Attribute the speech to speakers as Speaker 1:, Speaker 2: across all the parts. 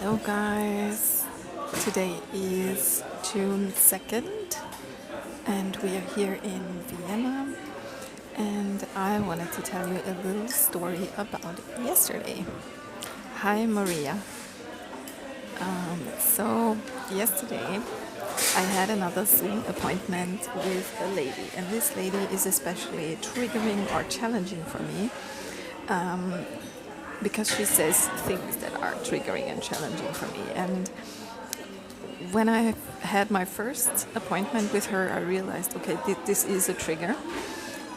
Speaker 1: Hello guys, today is June 2nd and we are here in Vienna, and I wanted to tell you a little story about yesterday. Hi Maria. So yesterday I had another Zoom appointment with a lady, and this lady is especially triggering or challenging for me because she says things that are triggering and challenging for me. And when I had my first appointment with her, I realized, okay, this is a trigger.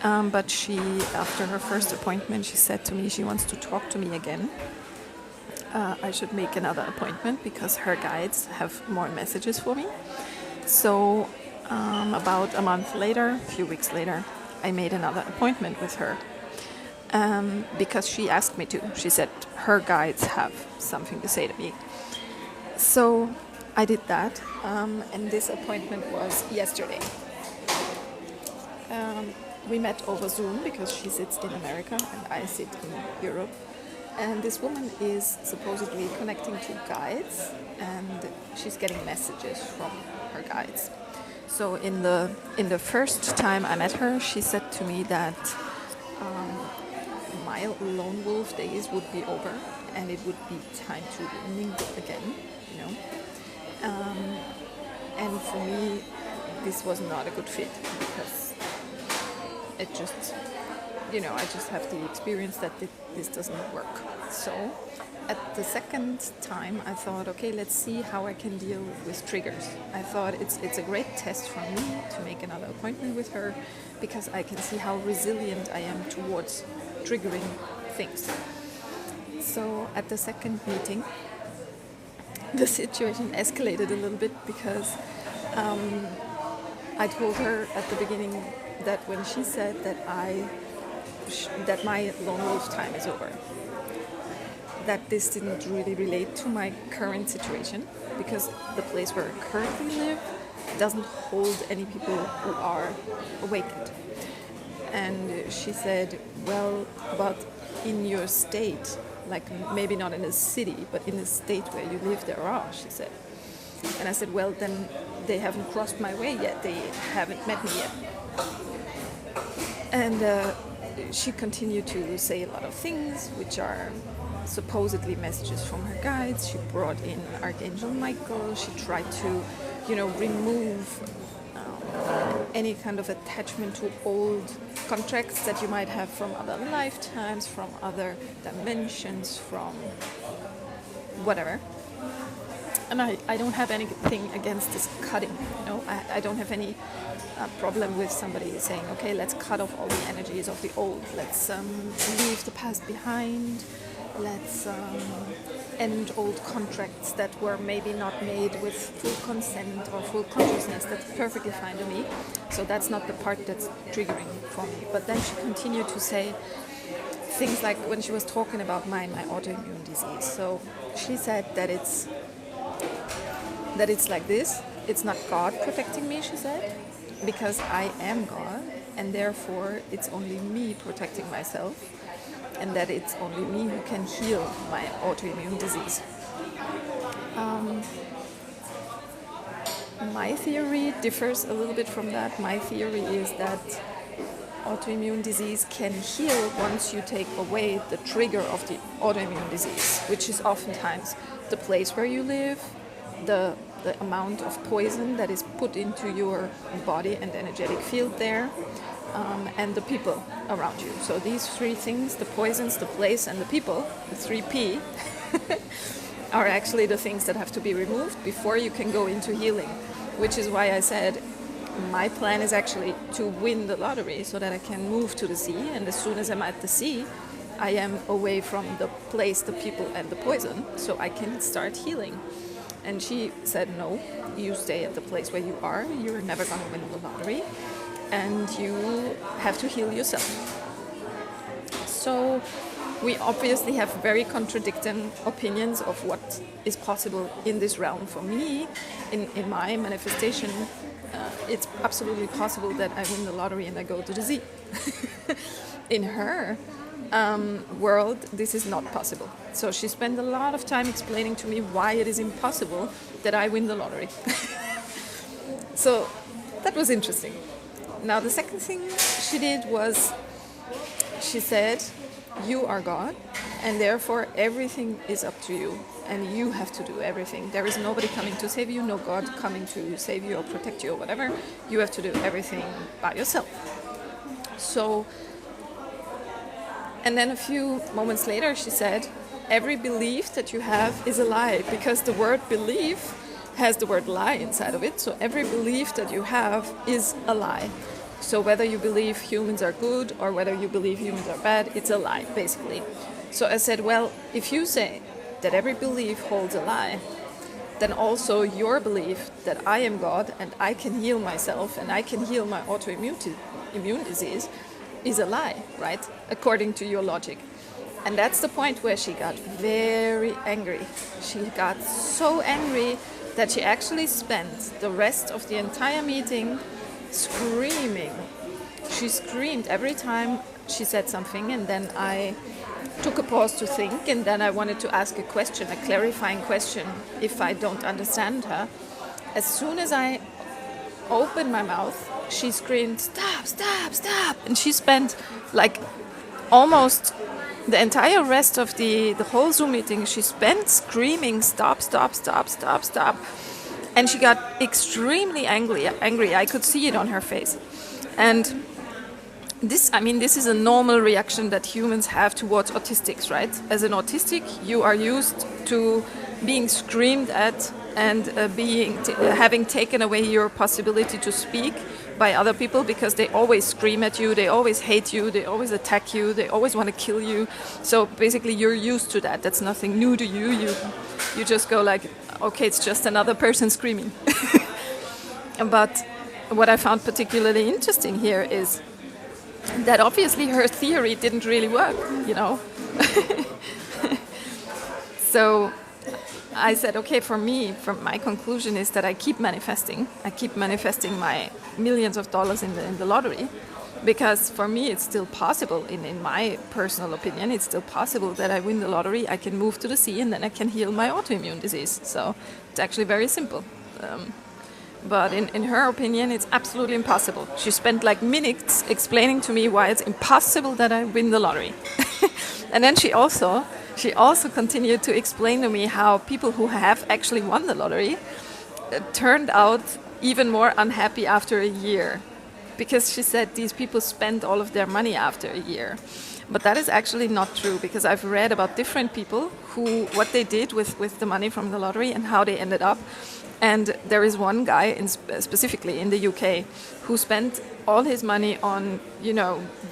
Speaker 1: But she, after her first appointment, she said to me she wants to talk to me again. I should make another appointment because her guides have more messages for me. So about a month later, a few weeks later, I made another appointment with her. Because she asked me to. She said her guides have something to say to me. So I did that, and this appointment was yesterday. We met over Zoom because she sits in America and I sit in Europe. And this woman is supposedly connecting to guides, and she's getting messages from her guides. So in the first time I met her, she said to me that my lone wolf days would be over and it would be time to mingle again, you know. And for me, this was not a good fit because it just, I just have the experience that this doesn't work. So at the second time, I thought, okay, let's see how I can deal with triggers. I thought it's a great test for me to make another appointment with her because I can see how resilient I am towards triggering things. So at the second meeting, the situation escalated a little bit because I told her at the beginning that when she said that my lone wolf time is over, that this didn't really relate to my current situation because the place where I currently live doesn't hold any people who are awakened. And she said, well, but in your state, like maybe not in a city, but in the state where you live, there are, she said. And I said, well, then they haven't crossed my way yet. They haven't met me yet. And she continued to say a lot of things, which are supposedly messages from her guides. She brought in Archangel Michael. She tried to, remove any kind of attachment to old contracts that you might have from other lifetimes, from other dimensions, from whatever. And I don't have anything against this cutting, I don't have any problem with somebody saying, okay, let's cut off all the energies of the old, let's leave the past behind, let's end old contracts that were maybe not made with full consent or full consciousness. That's perfectly fine to me. So that's not the part that's triggering for me. But then she continued to say things like when she was talking about my autoimmune disease. So she said that it's like this. It's not God protecting me, she said, because I am God, and therefore it's only me protecting myself, and that it's only me who can heal my autoimmune disease. My theory differs a little bit from that. My theory is that autoimmune disease can heal once you take away the trigger of the autoimmune disease, which is oftentimes the place where you live, the amount of poison that is put into your body and energetic field there, and the people around you. So these three things, the poisons, the place, and the people, the 3P, are actually the things that have to be removed before you can go into healing, which is why I said my plan is actually to win the lottery so that I can move to the sea, and as soon as I'm at the sea, I am away from the place, the people, and the poison, so I can start healing. And she said, no, you stay at the place where you are, you're never going to win the lottery, and you have to heal yourself. So we obviously have very contradicting opinions of what is possible in this realm. For me, in my manifestation, it's absolutely possible that I win the lottery and I go to the sea. in her world, this is not possible. So she spent a lot of time explaining to me why it is impossible that I win the lottery. So that was interesting. Now the second thing she did was she said, you are God, and therefore everything is up to you, and you have to do everything. There is nobody coming to save you, no God coming to save you or protect you or whatever. You have to do everything by yourself. So, and then a few moments later she said, every belief that you have is a lie, because the word belief has the word lie inside of it. So every belief that you have is a lie. So whether you believe humans are good or whether you believe humans are bad, it's a lie, basically. So I said, well, if you say that every belief holds a lie, then also your belief that I am God and I can heal myself and I can heal my autoimmune disease is a lie, right? According to your logic. And that's the point where she got very angry. She got so angry that she actually spent the rest of the entire meeting screaming. She screamed every time she said something, and then I took a pause to think, and then I wanted to ask a question, a clarifying question, if I don't understand her. As soon as I opened my mouth, she screamed, stop, stop, stop. And she spent like almost the entire rest of the whole Zoom meeting, she spent screaming, stop, stop, stop, stop, stop. And she got extremely angry. I could see it on her face. And this is a normal reaction that humans have towards autistics, right? As an autistic, you are used to being screamed at and having taken away your possibility to speak by other people, because they always scream at you, they always hate you, they always attack you, they always want to kill you. So basically you're used to that. That's nothing new to you. You just go like, okay, it's just another person screaming. But what I found particularly interesting here is that obviously her theory didn't really work, you know. So I said, okay, for me, from my conclusion is that I keep manifesting my millions of dollars in the lottery, because for me it's still possible, in my personal opinion, it's still possible that I win the lottery, I can move to the sea, and then I can heal my autoimmune disease. So it's actually very simple. But in her opinion, it's absolutely impossible. She spent like minutes explaining to me why it's impossible that I win the lottery. And then she also continued to explain to me how people who have actually won the lottery turned out even more unhappy after a year. Because she said these people spent all of their money after a year. But that is actually not true, because I've read about different people what they did with the money from the lottery and how they ended up. And there is one guy specifically in the UK who spent all his money on,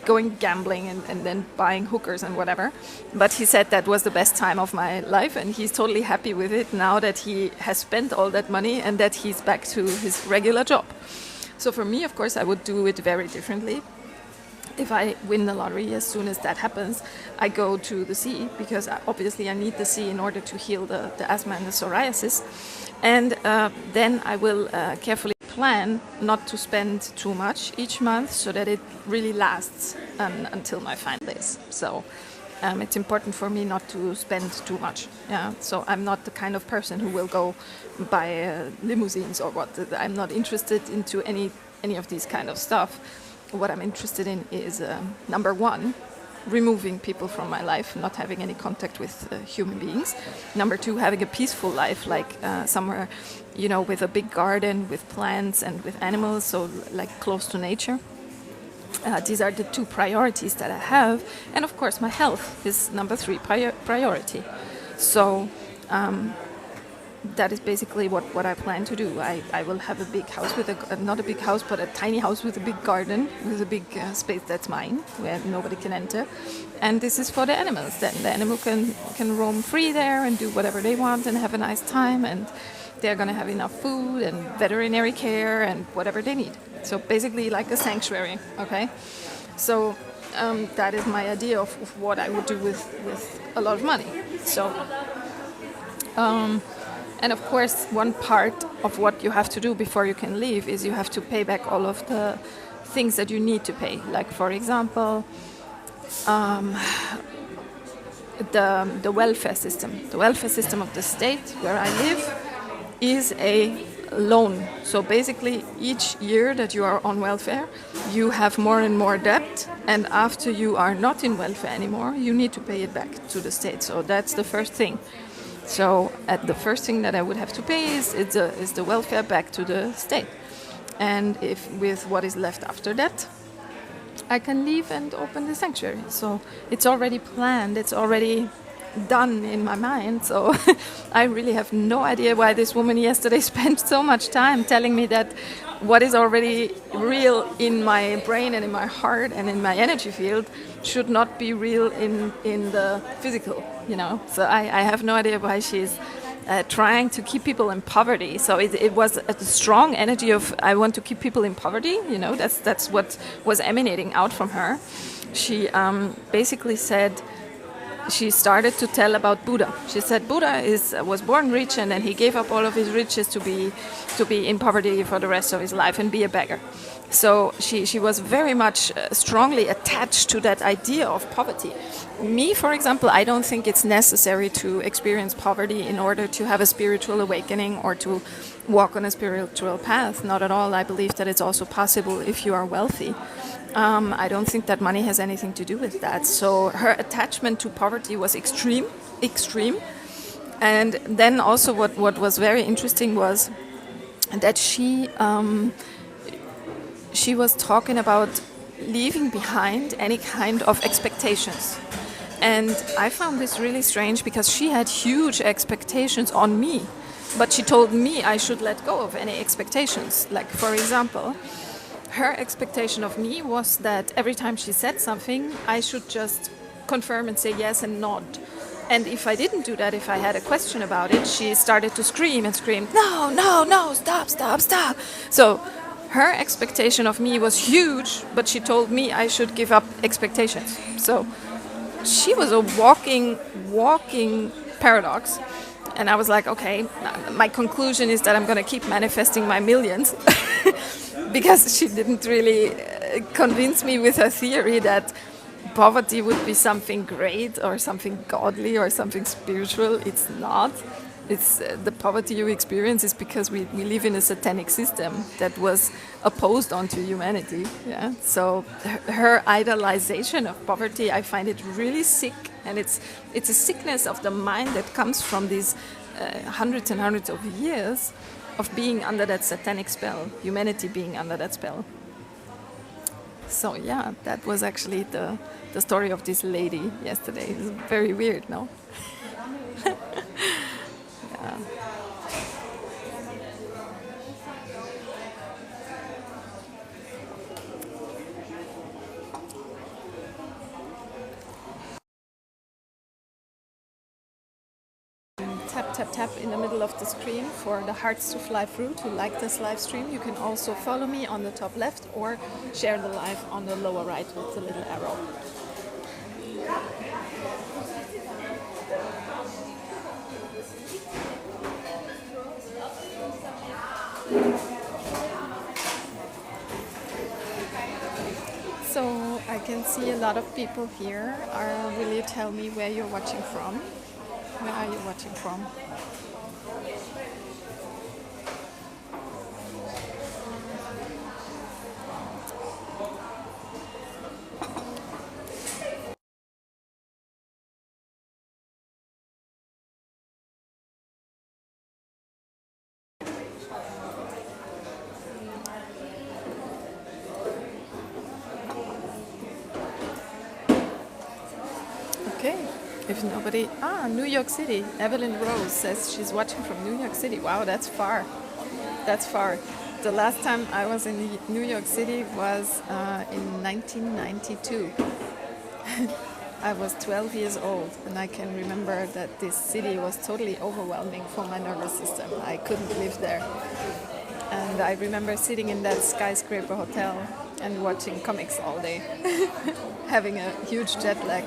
Speaker 1: going gambling and then buying hookers and whatever. But he said that was the best time of my life, and he's totally happy with it now that he has spent all that money and that he's back to his regular job. So for me, of course, I would do it very differently. If I win the lottery, as soon as that happens, I go to the sea, because obviously I need the sea in order to heal the asthma and the psoriasis. And then I will carefully plan not to spend too much each month, so that it really lasts until my final days. So it's important for me not to spend too much. Yeah. So I'm not the kind of person who will go buy limousines or what. I'm not interested into any of these kind of stuff. What I'm interested in is, number one, removing people from my life, not having any contact with human beings. Number two, having a peaceful life, like somewhere, with a big garden, with plants and with animals, so like close to nature. These are the two priorities that I have. And of course, my health is number three priority. So that is basically what I plan to do. I will have a big house not a big house, but a tiny house with a big garden, with a big space that's mine, where nobody can enter. And this is for the animals. Then the animal can roam free there and do whatever they want and have a nice time, and they're going to have enough food and veterinary care and whatever they need. So basically like a sanctuary, okay? So that is my idea of what I would do with a lot of money. So and of course, one part of what you have to do before you can leave is you have to pay back all of the things that you need to pay. Like, for example, the welfare system. The welfare system of the state where I live is a loan. So basically, each year that you are on welfare, you have more and more debt, and after you are not in welfare anymore, you need to pay it back to the state. So that's the first thing. So the first thing that I would have to pay is the welfare back to the state. And if with what is left after that, I can leave and open the sanctuary. So it's already planned, it's already done in my mind. So I really have no idea why this woman yesterday spent so much time telling me that what is already real in my brain and in my heart and in my energy field should not be real in the physical, you know. So I have no idea why she's trying to keep people in poverty. So it was a strong energy of I want to keep people in poverty, you know. That's what was emanating out from her. She basically said, she started to tell about Buddha. She said Buddha was born rich, and then he gave up all of his riches to be in poverty for the rest of his life and be a beggar. So she was very much strongly attached to that idea of poverty. Me, for example, I don't think it's necessary to experience poverty in order to have a spiritual awakening or to walk on a spiritual path. Not at all. I believe that it's also possible if you are wealthy. I don't think that money has anything to do with that. So her attachment to poverty was extreme. And then also what was very interesting was that she was talking about leaving behind any kind of expectations. And I found this really strange because she had huge expectations on me. But she told me I should let go of any expectations. Like, for example, her expectation of me was that every time she said something, I should just confirm and say yes and nod. And if I didn't do that, if I had a question about it, she started to scream, no, stop. So her expectation of me was huge, but she told me I should give up expectations. So she was a walking paradox. And I was like, okay, my conclusion is that I'm going to keep manifesting my millions. Because she didn't really convince me with her theory that poverty would be something great or something godly or something spiritual. It's not. It's the poverty you experience is because we live in a satanic system that was opposed onto humanity. Yeah. So her idolization of poverty, I find it really sick, and it's a sickness of the mind that comes from these hundreds and hundreds of years of being under that satanic spell, humanity being under that spell. So yeah, that was actually the story of this lady yesterday. It's very weird, no? Yeah. Tap in the middle of the screen for the hearts to fly through. To like this live stream, you can also follow me on the top left or share the live on the lower right with the little arrow. So I can see a lot of people here. Will you tell me where you're watching from? Where are you watching from? Okay. If nobody... New York City. Evelyn Rose says she's watching from New York City. Wow, that's far. That's far. The last time I was in New York City was in 1992. I was 12 years old, and I can remember that this city was totally overwhelming for my nervous system. I couldn't live there. And I remember sitting in that skyscraper hotel and watching comics all day, having a huge jet lag.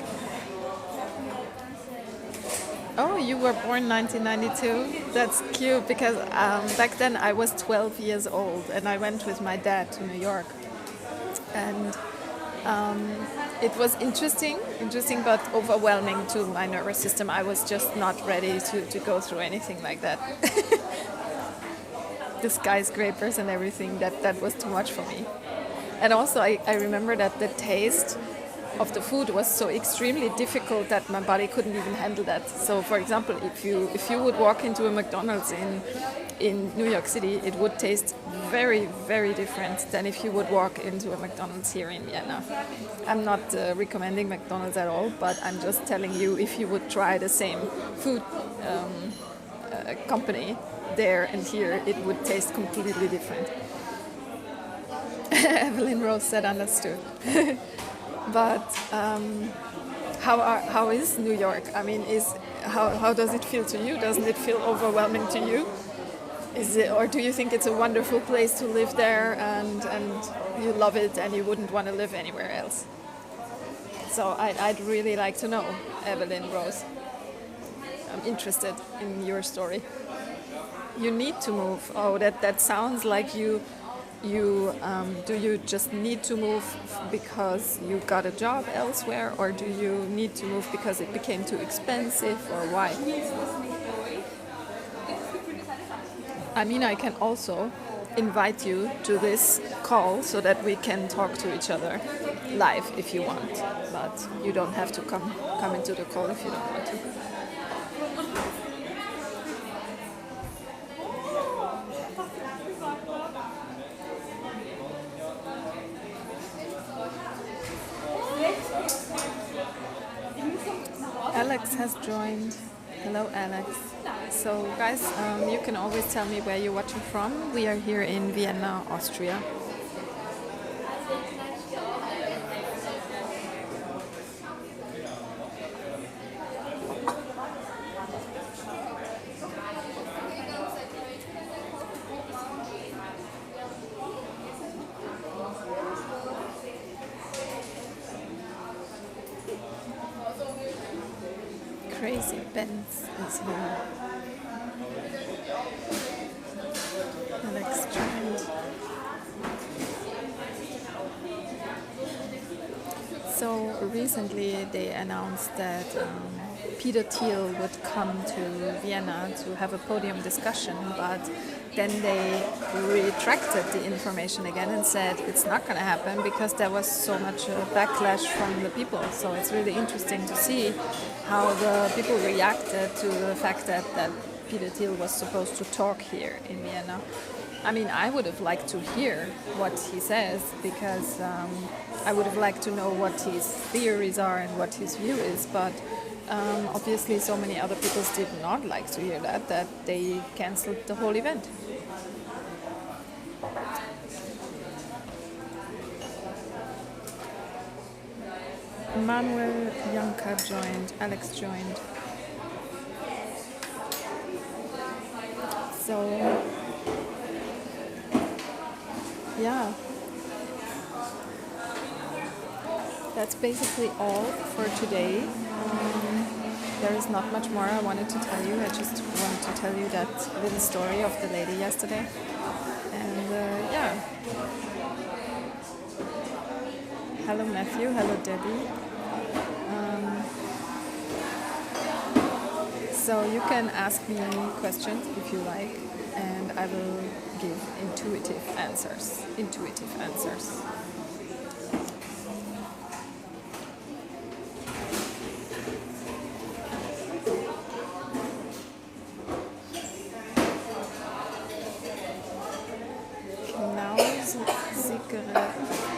Speaker 1: Oh, you were born 1992? That's cute, because back then I was 12 years old and I went with my dad to New York. And It was interesting, but overwhelming to my nervous system. I was just not ready to go through anything like that. The skyscrapers and everything, that was too much for me. And also I remember that the taste of the food was so extremely difficult that my body couldn't even handle that. So for example, if you would walk into a McDonald's in New York City, it would taste very, very different than if you would walk into a McDonald's here in Vienna. I'm not recommending McDonald's at all, but I'm just telling you, if you would try the same food company there and here, it would taste completely different. Evelyn Rose said understood. But how is New York? I mean, how does it feel to you? Doesn't it feel overwhelming to you? Or do you think it's a wonderful place to live there and you love it and you wouldn't want to live anywhere else? So I'd really like to know, Evelyn Rose. I'm interested in your story. You need to move. Oh, that sounds like you do you just need to move because you got a job elsewhere, or do you need to move because it became too expensive, or why? I mean, I can also invite you to this call so that we can talk to each other live if you want, but you don't have to come into the call if you don't want to. Alex has joined. Hello, Alex. So, guys, you can always tell me where you're watching from. We are here in Vienna, Austria. Crazy Benz is here. Alex joined. So recently they announced that Peter Thiel would come to Vienna to have a podium discussion, but then they retracted the information again and said it's not going to happen because there was so much backlash from the people. So it's really interesting to see how the people reacted to the fact that Peter Thiel was supposed to talk here in Vienna. I mean, I would have liked to hear what he says because I would have liked to know what his theories are and what his view is, but obviously so many other people did not like to hear that they cancelled the whole event. Manuel Janka joined, Alex joined. So, yeah, that's basically all for today. There is not much more I wanted to tell you. I just wanted to tell you that little story of the lady yesterday. And yeah. Hello Matthew, hello Debbie. So you can ask me questions if you like, and I will give intuitive answers.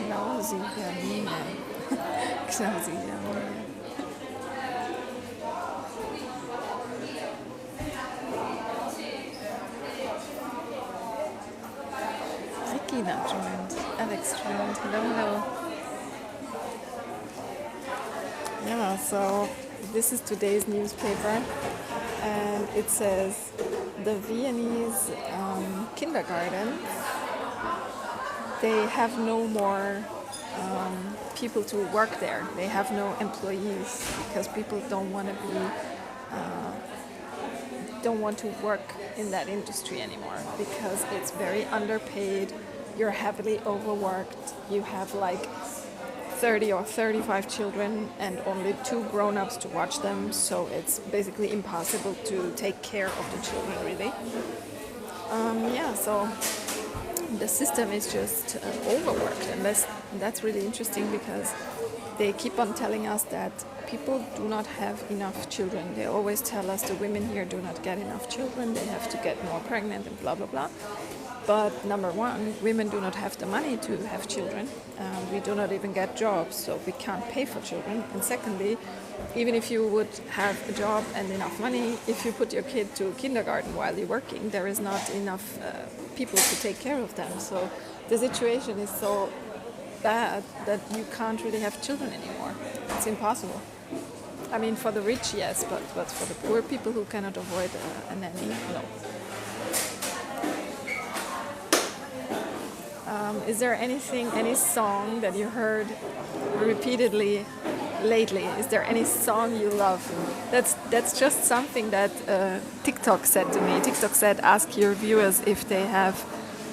Speaker 1: Knausige Miene. Regina joined. Alex joined. Hello. Yeah, so this is today's newspaper, and it says the Viennese kindergarten, they have no more people to work there. They have no employees because people don't want to work in that industry anymore because it's very underpaid. You're heavily overworked. You have like 30 or 35 children and only 2 grown-ups to watch them, so it's basically impossible to take care of the children, really. Yeah, so the system is just overworked, and that's really interesting because they keep on telling us that people do not have enough children. They always tell us the women here do not get enough children, they have to get more pregnant and blah, blah, blah. But number one, women do not have the money to have children. We do not even get jobs, so we can't pay for children. And secondly, even if you would have a job and enough money, if you put your kid to kindergarten while you're working, there is not enough people to take care of them. So the situation is so bad that you can't really have children anymore. It's impossible. I mean, for the rich, yes, but for the poor people who cannot avoid a nanny, no. Is there any song that you heard repeatedly lately? Is there any song you love? That's just something that TikTok said to me. TikTok said, ask your viewers if they have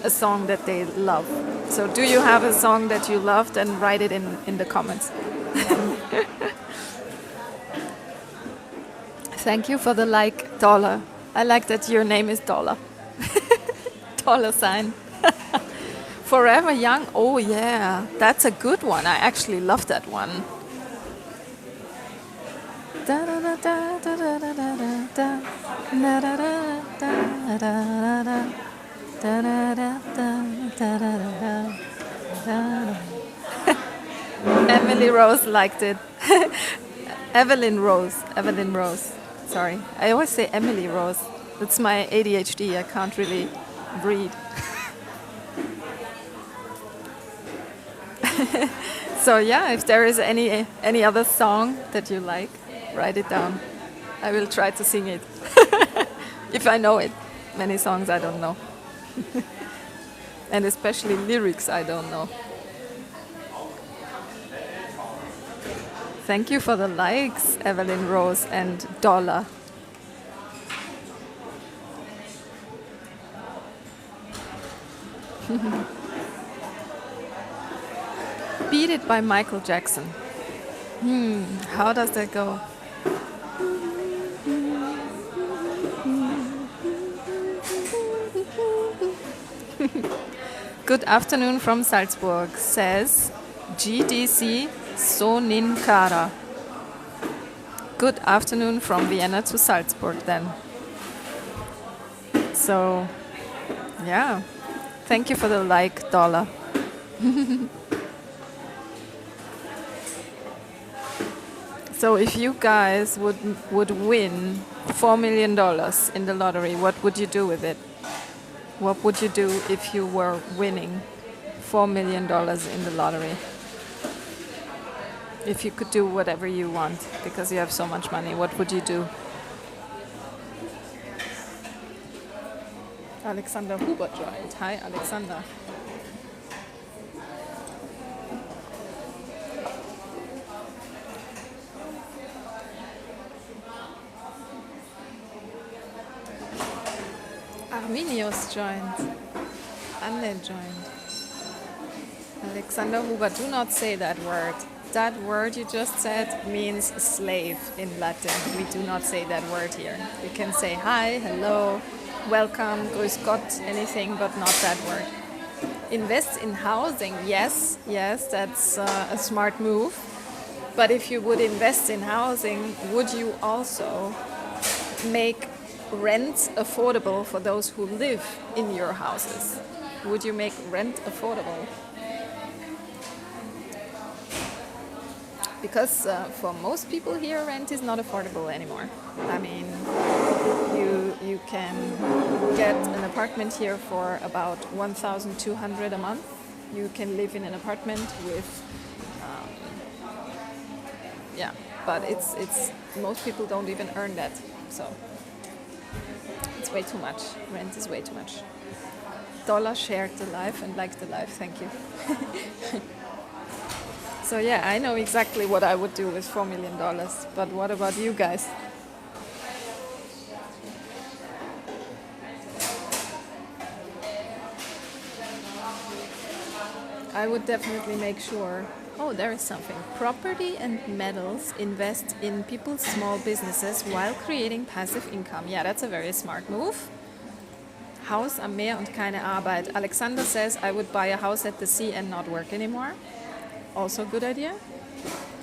Speaker 1: a song that they love. So do you have a song that you loved? And write it in the comments. Thank you for the like, Dollar. I like that your name is Dollar. Dollar sign. Forever Young, oh yeah, that's a good one. I actually love that one. Emily Rose liked it. Evelyn Rose. Sorry, I always say Emily Rose. It's my ADHD, I can't really read. So yeah, if there is any other song that you like, write it down. I will try to sing it. If I know it. Many songs I don't know. And especially lyrics I don't know. Thank you for the likes, Evelyn Rose and Dollar. Beat It by Michael Jackson. How does that go? Good afternoon from Salzburg, says GDC Soninkara. Good afternoon from Vienna to Salzburg then. So, yeah. Thank you for the like, Dollar. So if you guys would win $4 million in the lottery, what would you do with it? What would you do if you were winning $4 million in the lottery? If you could do whatever you want because you have so much money, what would you do? Alexander Huber joined. Hi, Alexander. Arminius joined. Anne joined. Alexander Huber, do not say that word. That word you just said means slave in Latin. We do not say that word here. You can say hi, hello, welcome, grüß Gott, anything, but not that word. Invest in housing, yes, that's a smart move. But if you would invest in housing, would you also make rent affordable for those who live in your houses? Would you make rent affordable? Because for most people here, rent is not affordable anymore. I mean, you can get an apartment here for about 1,200 a month. You can live in an apartment with, but it's most people don't even earn that, so it's way too much. Rent is way too much. Dollar shared the life and liked the life. Thank you. So yeah, I know exactly what I would do with $4 million. But what about you guys? I would definitely make sure Oh, there is something. Property and metals invest in people's small businesses while creating passive income. Yeah, that's a very smart move. Haus am Meer und keine Arbeit. Alexander says, I would buy a house at the sea and not work anymore. Also a good idea.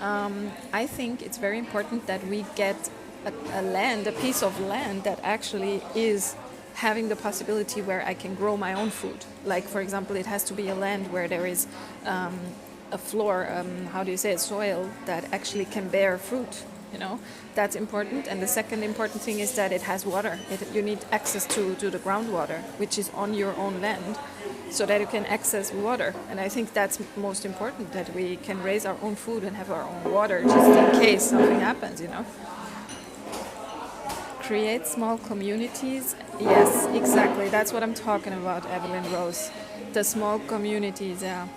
Speaker 1: I think it's very important that we get a piece of land that actually is having the possibility where I can grow my own food. Like, for example, it has to be a land where there is a floor, soil that actually can bear fruit. That's important. And the second important thing is that it has water. You need access to the groundwater, which is on your own land, so that you can access water. And I think that's most important, that we can raise our own food and have our own water just in case something happens. Create small communities. Yes, exactly. That's what I'm talking about, Evelyn Rose. The small communities, yeah.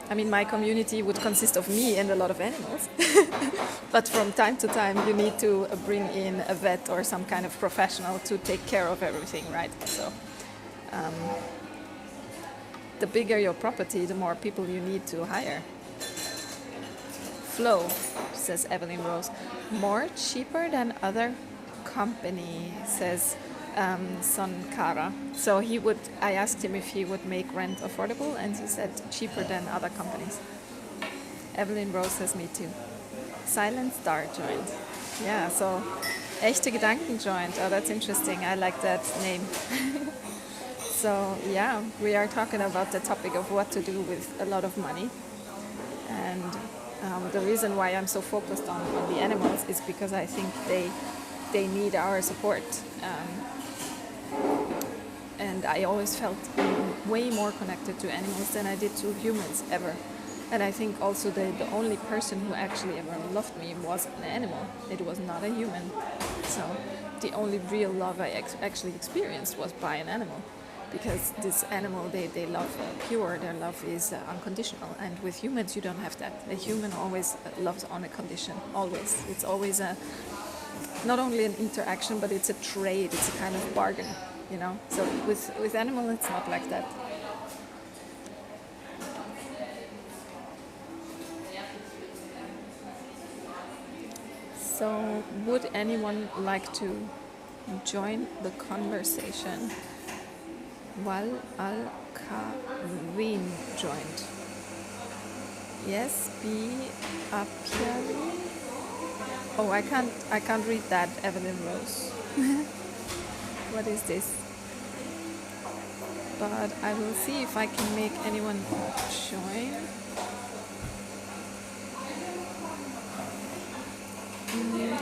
Speaker 1: I mean, my community would consist of me and a lot of animals. But from time to time, you need to bring in a vet or some kind of professional to take care of everything, right? So the bigger your property, the more people you need to hire. Flow, says Evelyn Rose. More cheaper than other company, says Sonkara. So I asked him if he would make rent affordable, and he said cheaper than other companies. Evelyn Rose says me too. Silent Star joined. Yeah, so echte Gedanken joined. Oh, that's interesting. I like that name. So yeah, we are talking about the topic of what to do with a lot of money. And the reason why I'm so focused on the animals is because I think they need our support. And I always felt way more connected to animals than I did to humans ever. And I think also the only person who actually ever loved me was an animal. It was not a human. So the only real love I actually experienced was by an animal. Because this animal, they love pure, their love is unconditional. And with humans, you don't have that. A human always loves on a condition, always. It's always not only an interaction, but it's a trade, it's a kind of bargain, So with animal, it's not like that. So would anyone like to join the conversation? Wal Al-Kawin joined. Yes, be Apiari. Oh, I can't read that, Evelyn Rose. What is this? But I will see if I can make anyone join.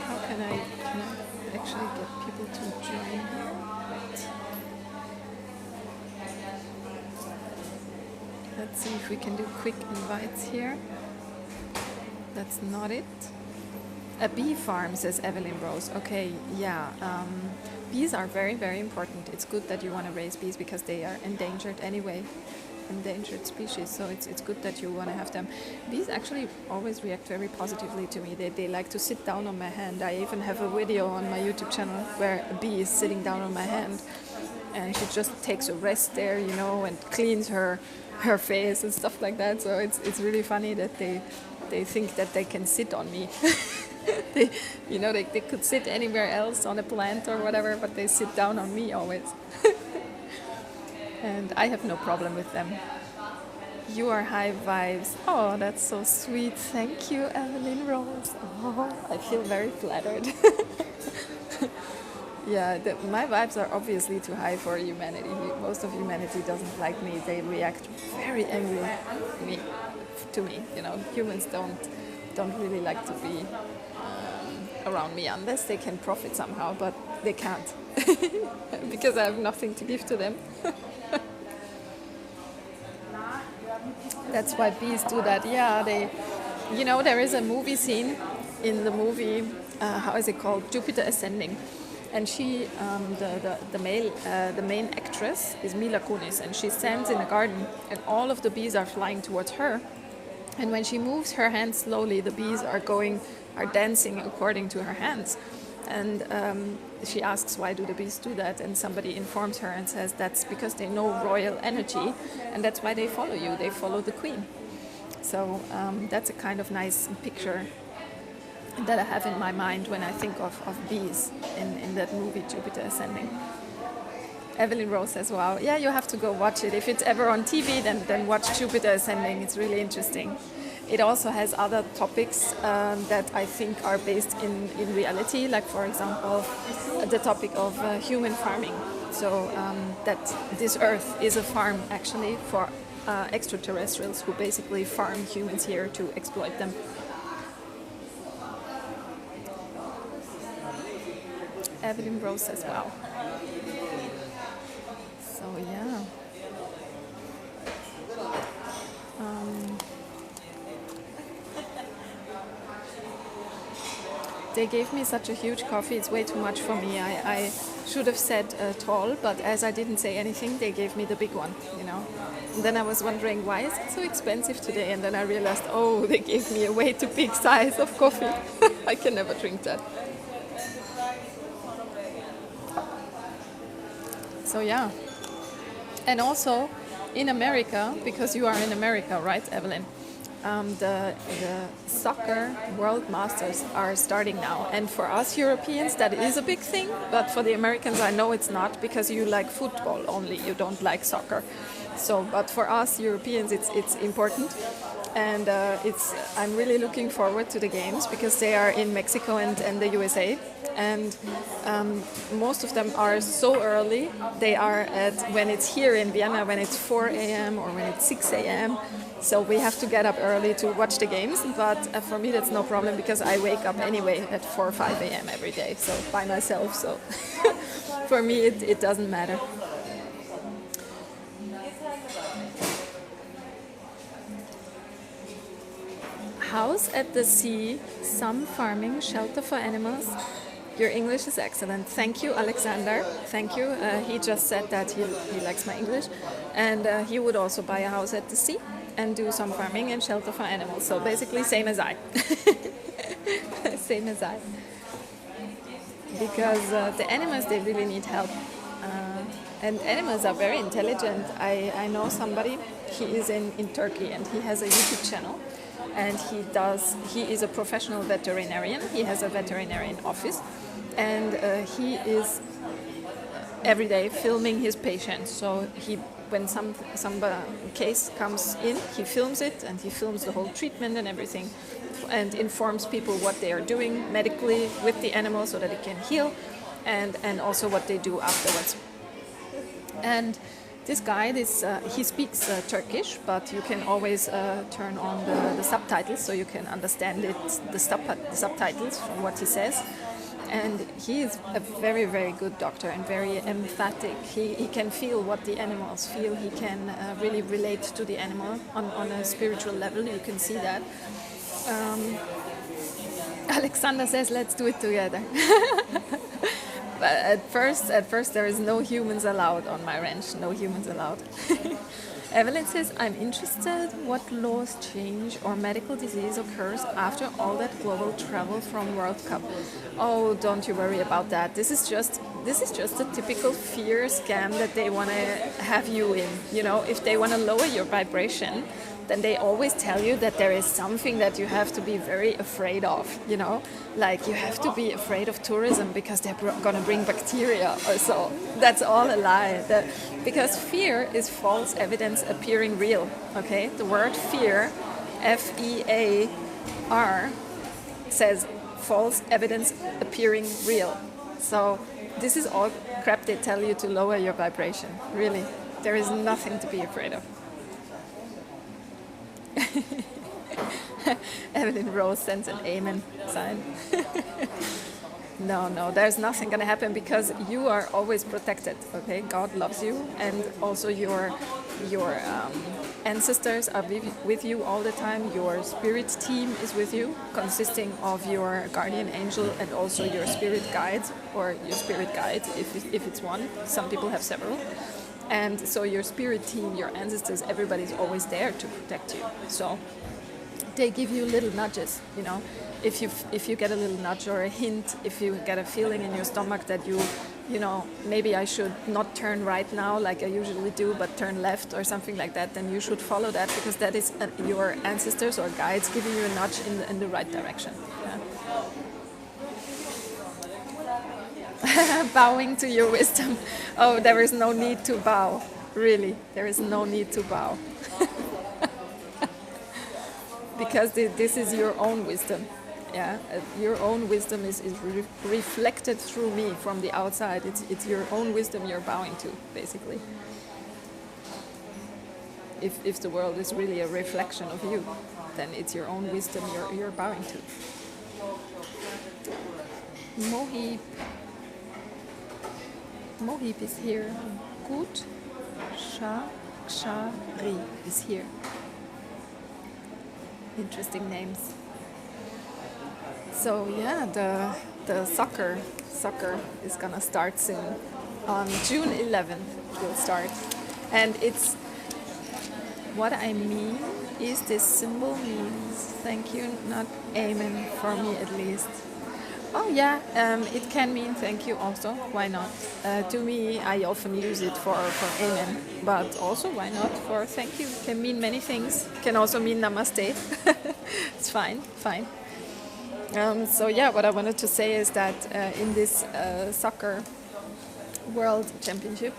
Speaker 1: How can I actually get people to join here? Wait. Let's see if we can do quick invites here. That's not it. A bee farm, says Evelyn Rose. Okay, yeah. Bees are very, very important. It's good that you want to raise bees because they are endangered anyway. Endangered species, so it's good that you want to have them. Bees actually always react very positively to me. They like to sit down on my hand. I even have a video on my YouTube channel where a bee is sitting down on my hand, and she just takes a rest there, and cleans her face and stuff like that. So it's really funny that they think that they can sit on me. They could sit anywhere else on a plant or whatever, but they sit down on me always. And I have no problem with them. You are high vibes. Oh, that's so sweet. Thank you, Evelyn Rose. Oh, I feel very flattered. Yeah, my vibes are obviously too high for humanity. Most of humanity doesn't like me. They react very angry to me. Humans don't really like to be around me unless they can profit somehow, but they can't because I have nothing to give to them. That's why bees do that. Yeah, there is a movie scene in the movie. How is it called? Jupiter Ascending, and she, the main actress is Mila Kunis, and she stands in a garden, and all of the bees are flying towards her. And when she moves her hands slowly, the bees are dancing according to her hands. And she asks, why do the bees do that? And somebody informs her and says that's because they know royal energy, and that's why they follow you. They follow the queen. So that's a kind of nice picture that I have in my mind when I think of bees in that movie Jupiter Ascending. Evelyn Rose says, wow, yeah, you have to go watch it. If it's ever on TV, then watch Jupiter Ascending. It's really interesting. It also has other topics that I think are based in reality, like, for example, the topic of human farming. So that this Earth is a farm, actually, for extraterrestrials who basically farm humans here to exploit them. Evelyn Rose says, wow. So, yeah. They gave me such a huge coffee, it's way too much for me. I should have said tall, but as I didn't say anything, they gave me the big one, you know. And then I was wondering, why is it so expensive today? And then I realized, oh, they gave me a way too big size of coffee. I can never drink that. So yeah. And also, in America, because you are in America, right, Evelyn? The soccer World Masters are starting now, and for us Europeans that is a big thing, but for the Americans I know it's not, because you like football only, you don't like soccer. So, but for us Europeans it's important, and I'm really looking forward to the games because they are in Mexico and the USA, and most of them are so early. They are when it's here in Vienna, when it's 4 a.m. or when it's 6 a.m. So we have to get up early to watch the games, but for me that's no problem because I wake up anyway at 4 or 5 a.m. every day, so by myself, so for me it doesn't matter. House at the sea, some farming, shelter for animals. Your English is excellent. Thank you, Alexander. Thank you. He just said that he likes my English, and he would also buy a house at the sea and do some farming and shelter for animals. So basically same as I. Same as I. Because the animals, they really need help. And animals are very intelligent. I know somebody, he is in Turkey and he has a YouTube channel. And he is a professional veterinarian. He has a veterinarian office. And he is every day filming his patients. So when some case comes in, he films it and he films the whole treatment and everything, and informs people what they are doing medically with the animal so that it can heal, and also what they do afterwards. And this guy, he speaks Turkish, but you can always turn on the subtitles so you can understand the subtitles from what he says. And he is a very, very good doctor and very emphatic. He can feel what the animals feel. He can really relate to the animal on a spiritual level. You can see that. Alexander says, let's do it together. But at first there is no humans allowed on my ranch. No humans allowed. Evelyn says, I'm interested what laws change or medical disease occurs after all that global travel from World Cup. Oh, don't you worry about that. This is just a typical fear scam that they want to have you in. You know, if they want to lower your vibration, then they always tell you that there is something that you have to be very afraid of, you know? Like you have to be afraid of tourism because they're gonna bring bacteria or so. That's all a lie. Because fear is false evidence appearing real, okay? The word fear, F-E-A-R, says false evidence appearing real. So this is all crap they tell you to lower your vibration, really. There is nothing to be afraid of. Evelyn Rose sends an amen sign. No, there's nothing going to happen because you are always protected, okay? God loves you, and also your ancestors are with you all the time. Your spirit team is with you, consisting of your guardian angel and also your spirit guide, or your spirit guide if it's one. Some people have several. And so your spirit team, your ancestors, everybody's always there to protect you. So they give you little nudges, you know. If you get a little nudge or a hint, if you get a feeling in your stomach that you you know, maybe I should not turn right now like I usually do, but turn left or something like that, then you should follow that, because that is your ancestors or guides giving you a nudge in the right direction. Yeah. Bowing to your wisdom. Oh, there is no need to bow. Really, there is no need to bow. Because this is your own wisdom. Yeah, your own wisdom is reflected through me from the outside. It's your own wisdom you're bowing to, basically. If the world is really a reflection of you, then it's your own wisdom you're bowing to. Mohib. Mohib is here. Gut Shari is here. Interesting names. So yeah, the soccer is gonna start soon. On June 11th will start, and it's what I mean is this symbol means thank you, not amen, for me at least. Oh yeah, it can mean thank you also. Why not? To me, I often use it for amen, but also why not for thank you? Can mean many things. Can also mean namaste. It's fine. So yeah, what I wanted to say is that in this soccer world championship,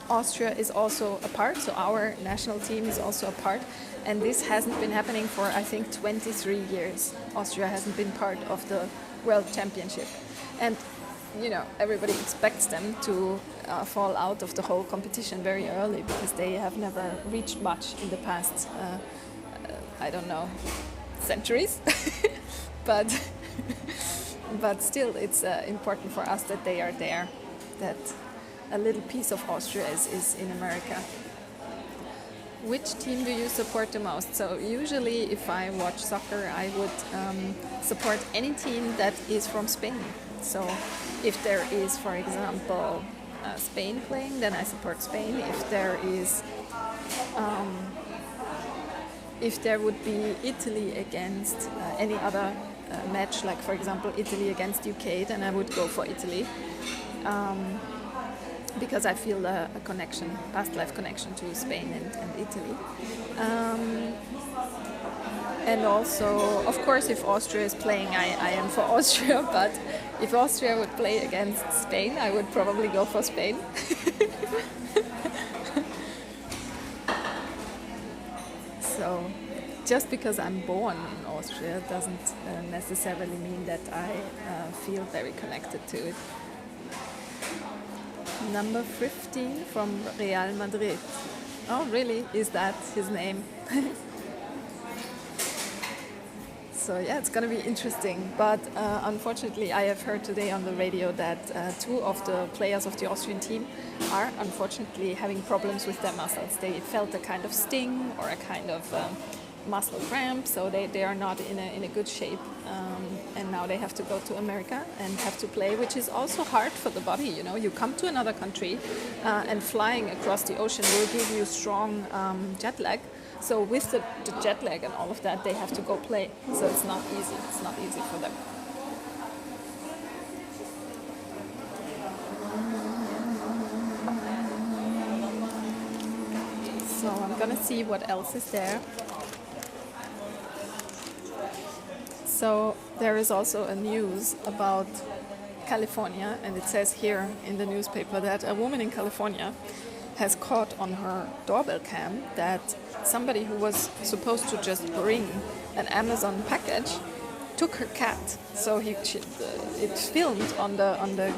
Speaker 1: Austria is also a part, so our national team is also a part, and this hasn't been happening for I think 23 years. Austria hasn't been part of the world championship, and you know, everybody expects them to fall out of the whole competition very early, because they have never reached much in the past I don't know, centuries. But still, it's important for us that they are there, that a little piece of Austria is in America. Which team do you support the most? So usually if I watch soccer, I would support any team that is from Spain. So if there is, for example, Spain playing, then I support Spain. If there would be Italy against any other match, like for example Italy against UK, then I would go for Italy, because I feel a connection, past life connection to Spain and Italy. And also, of course, if Austria is playing, I am for Austria, but if Austria would play against Spain, I would probably go for Spain. So just because I'm born in Austria doesn't necessarily mean that I feel very connected to it. Number 15 from Real Madrid. Oh, really? Is that his name? So yeah, it's going to be interesting. But unfortunately, I have heard today on the radio that two of the players of the Austrian team are unfortunately having problems with their muscles. They felt a kind of sting or a kind of muscle cramp, so they are not in a good shape. And now they have to go to America and have to play, which is also hard for the body. You know, you come to another country and flying across the ocean will give you strong jet lag. So with the jet lag and all of that, they have to go play. So it's not easy. It's not easy for them. So I'm gonna see what else is there. So there is also a news about California, and it says here in the newspaper that a woman in California has caught on her doorbell cam that somebody who was supposed to just bring an Amazon package took her cat. So it filmed on the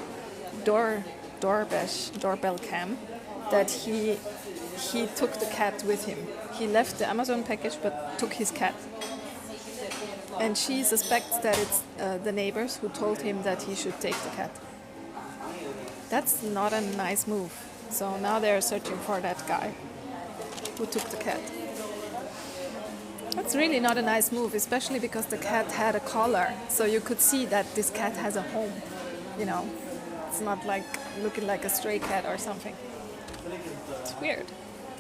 Speaker 1: doorbell cam that he took the cat with him. He left the Amazon package but took his cat. And she suspects that it's the neighbors who told him that he should take the cat. That's not a nice move. So now they're searching for that guy who took the cat. That's really not a nice move, especially because the cat had a collar. So you could see that this cat has a home. You know, it's not like looking like a stray cat or something. It's weird.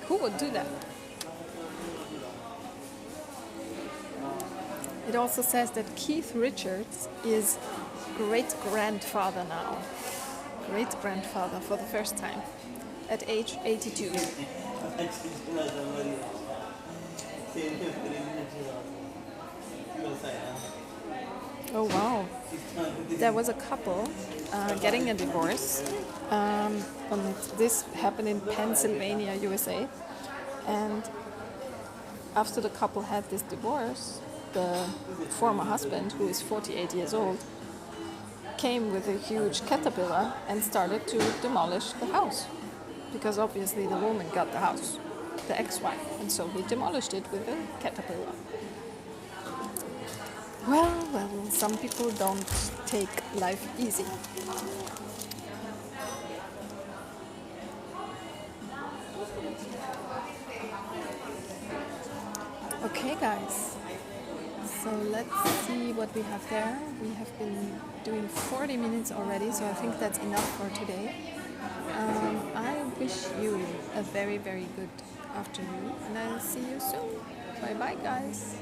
Speaker 1: Who would do that? It also says that Keith Richards is great-grandfather now. great-grandfather for the first time at age 82. Oh wow. There was a couple getting a divorce. And this happened in Pennsylvania, USA. And after the couple had this divorce, the former husband, who is 48 years old, came with a huge caterpillar and started to demolish the house. Because obviously the woman got the house, the ex-wife, and so he demolished it with a caterpillar. Well, some people don't take life easy. Okay, guys, so let's see what we have there. We have been doing 40 minutes already, so I think that's enough for today. I wish you a very, very good afternoon, and I'll see you soon. Bye-bye, guys.